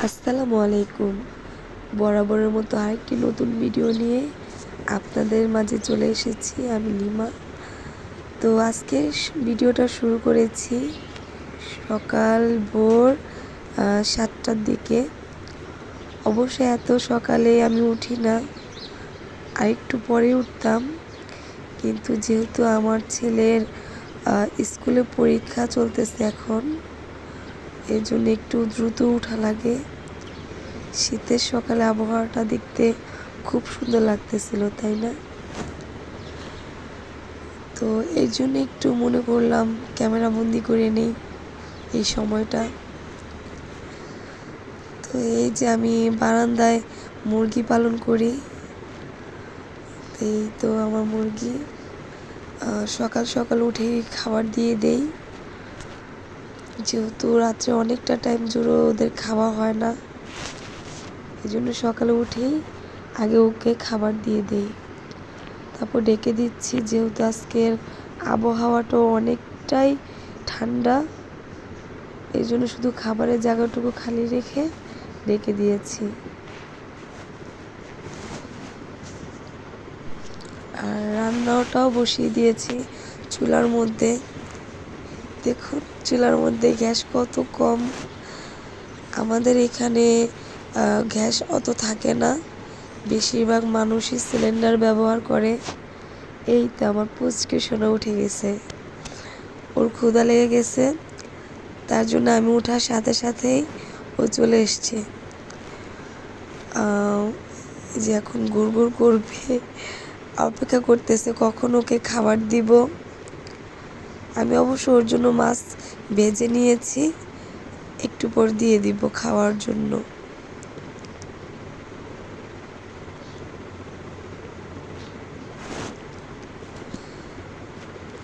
আসসালামু আলাইকুম। বরাবরের মতো আরেকটি নতুন ভিডিও নিয়ে আপনাদের মাঝে চলে এসেছি আমি লিমা। তো আজকে ভিডিওটা শুরু করেছি সকাল ভোর 7টার দিকে। অবশ্যই এত সকালে আমি উঠি না, আরেকটু পরে উঠতাম, কিন্তু যেহেতু আমার ছেলের স্কুলে পরীক্ষা চলতেছে এখন, এর জন্য একটু দ্রুত উঠা লাগে। শীতের সকালে আবহাওয়াটা দেখতে খুব সুন্দর লাগতেছিল, তাই না? তো এই জন্য একটু মনে করলাম ক্যামেরা বন্দি করে নেই এই সময়টা। তো এই যে আমি বারান্দায় মুরগি পালন করি, এই তো আমার মুরগি সকাল সকাল উঠেই খাবার দিয়ে দেই, যেহেতু রাত্রে অনেকটা টাইম জুড়ে ওদের খাওয়া হয় না, এই জন্য সকালে উঠেই আগে ওকে খাবার দিয়ে দেই, তারপর ডেকে দিচ্ছি। যেহেতু আজকের আবহাওয়াটাও অনেকটাই ঠান্ডা, এই জন্য শুধু খাবারের জায়গাটুকু খালি রেখে ডেকে দিয়েছি। আর রান্নাটাও বসিয়ে দিয়েছি চুলার মধ্যে। দেখুন চুলার মধ্যে গ্যাস কত কম। আমাদের এখানে গ্যাস অত থাকে না, বেশিরভাগ মানুষই সিলিন্ডার ব্যবহার করে। এই তো আমার পুচকে সোনা উঠে গেছে, ওর ক্ষুধা লেগে গেছে, তার জন্য আমি ওঠার সাথে সাথেই ও চলে এসছে। যে এখন গুড় করবে, অপেক্ষা করতেছে কখন ওকে খাবার দিব। আমি অবশ্য ওর জন্য মাছ ভেজে নিয়েছি, একটু পর দিয়ে দিব খাওয়ার জন্য।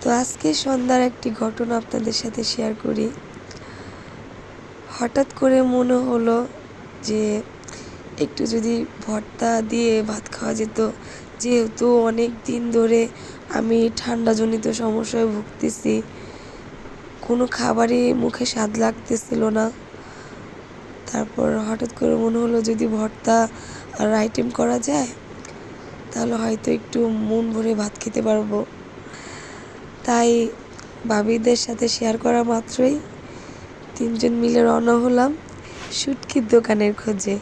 তো আজকে সন্ধ্যার একটি ঘটনা আপনাদের সাথে শেয়ার করি। হঠাৎ করে মনে হলো যে একটু যদি ভর্তা দিয়ে ভাত খাওয়া যেত, যেহেতু অনেক দিন ধরে আমি ঠান্ডাজনিত সমস্যায় ভুগতেছি, কোনো খাবারই মুখে স্বাদ লাগতেছিল না। তারপর হঠাৎ করে মনে হলো যদি ভর্তা আর আইটেম করা যায় তাহলে হয়তো একটু মন ভরে ভাত খেতে পারবো। তাই ভাবিদের সাথে শেয়ার করা মাত্রই তিনজন মিলে রওনা হলাম শুটকির দোকানের খোঁজে।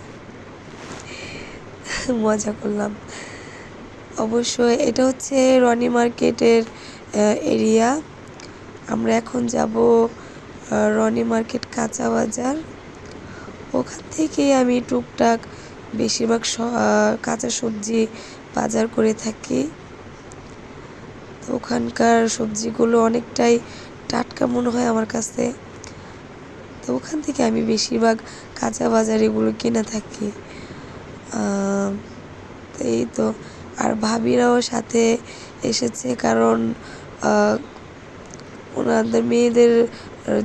মজা করলাম। অবশ্য এটা হচ্ছে রনি মার্কেটের এরিয়া। আমরা এখন যাব রনি মার্কেট কাঁচা বাজার। ওখান থেকে আমি টুকটাক বেশিরভাগ কাঁচা সবজি বাজার করে থাকি। তো ওখানকার সবজিগুলো অনেকটাই টাটকা মনে হয় আমার কাছে, তো ওখান থেকে আমি বেশিরভাগ কাঁচা বাজার এগুলো কিনে থাকি। এই তো, আর ভাবিরাও সাথে এসেছে, কারণ ওনাদের মেয়েদের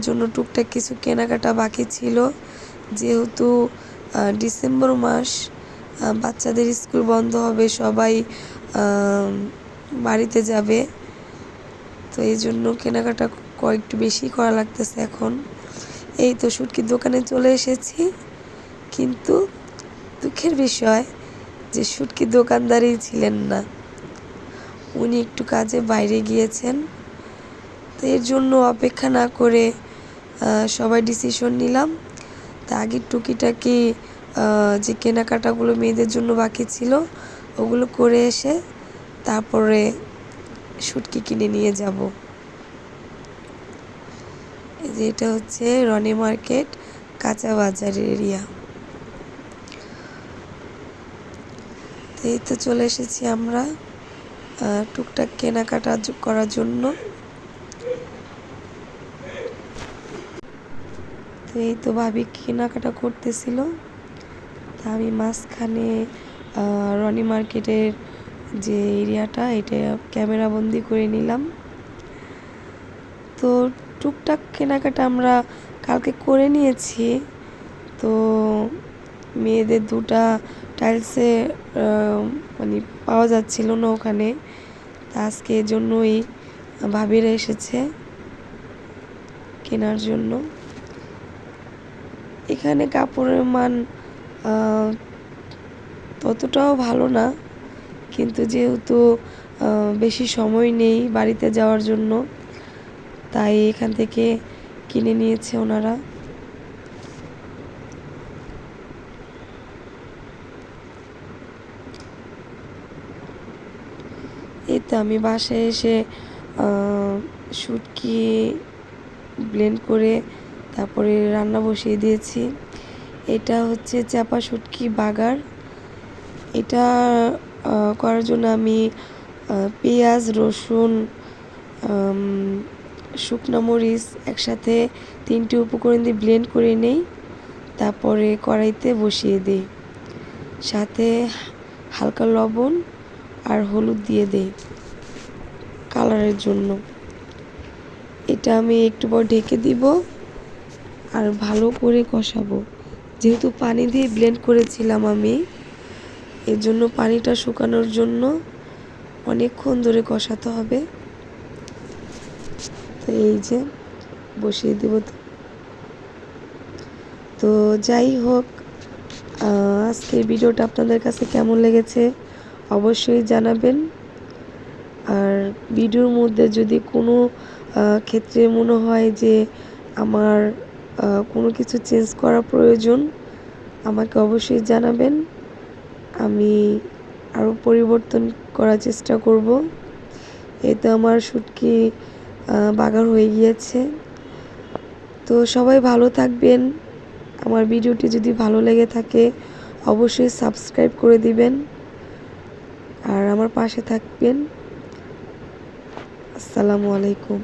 জন্য টুকটাক কিছু কেনাকাটা বাকি ছিল। যেহেতু ডিসেম্বর মাস, বাচ্চাদের স্কুল বন্ধ হবে, সবাই বাড়িতে যাবে, তো এই জন্য কেনাকাটা একটু বেশি করা লাগতেছে এখন। এই তো শুটকির দোকানে চলে এসেছি, কিন্তু দুঃখের বিষয় যে শুটকির দোকানদারই ছিলেন না, উনি একটু কাজে বাইরে গিয়েছেন। তো এর জন্য অপেক্ষা না করে সবাই ডিসিশন নিলাম তা আগের টুকিটাকি যে কেনাকাটাগুলো মেয়েদের জন্য বাকি ছিল ওগুলো করে এসে তারপরে শুটকি কিনে নিয়ে যাব। এই যে এটা হচ্ছে রনি মার্কেট কাঁচা বাজার এরিয়া। এই তো চলে এসেছি আমরা টুকটাক কেনাকাটা করার জন্য। তো এই তো ভাবি কেনাকাটা করতেছিল, তা আমি মাঝখানে রনি মার্কেটের যে এরিয়াটা এটা ক্যামেরা বন্দি করে নিলাম। তো টুকটাক কেনাকাটা আমরা কালকে করে নিয়েছি। তো মেয়েদের দুটা টাইলসে মানে পাওয়া যাচ্ছিল না ওখানে, তা আজকে এর জন্যই ভাবিরা এসেছে কেনার জন্য। এখানে কাপড়ের মান ততটাও ভালো না, কিন্তু যেহেতু বেশি সময় নেই বাড়িতে যাওয়ার জন্য, তাই এখান থেকে কিনে নিয়েছে ওনারা। এই তো আমি বাসায় এসে শুটকি ব্লেন্ড করে তারপরে রান্না বসিয়ে দিয়েছি। এটা হচ্ছে চাপা শুটকি বাগার। এটা করার জন্য আমি পেঁয়াজ, রসুন, শুকনো মরিচ একসাথে 3টি উপকরণ দিয়ে ব্লেন্ড করে নেই, তারপরে কড়াইতে বসিয়ে দিই, সাথে হালকা লবণ আর হলুদ দিয়ে দেই কালারের জন্য। এটা আমি একটু পর ঢেকে দিব আর ভালো করে কষাবো। যেহেতু পানি দিয়ে ব্লেন্ড করেছিলাম আমি, এর জন্য পানিটা শুকানোর জন্য অনেকক্ষণ ধরে কষাতে হবে। তো এই যে বসিয়ে দেব। তো যাই হোক, আজকের ভিডিওটা আপনাদের কাছে কেমন লেগেছে অবশ্যই জানাবেন। আর ভিডিওর মধ্যে যদি কোনো ক্ষেত্রে মনে হয় যে আমার কোনো কিছু চেঞ্জ করা প্রয়োজন, আমাকে অবশ্যই জানাবেন, আমি আরও পরিবর্তন করার চেষ্টা করব। এই তো আমার শুটকি বাগার হয়ে গিয়েছে। তো সবাই ভালো থাকবেন। আমার ভিডিওটি যদি ভালো লেগে থাকে অবশ্যই সাবস্ক্রাইব করে দিবেন আর আমার পাশে থাকবেন। আসসালামু আলাইকুম।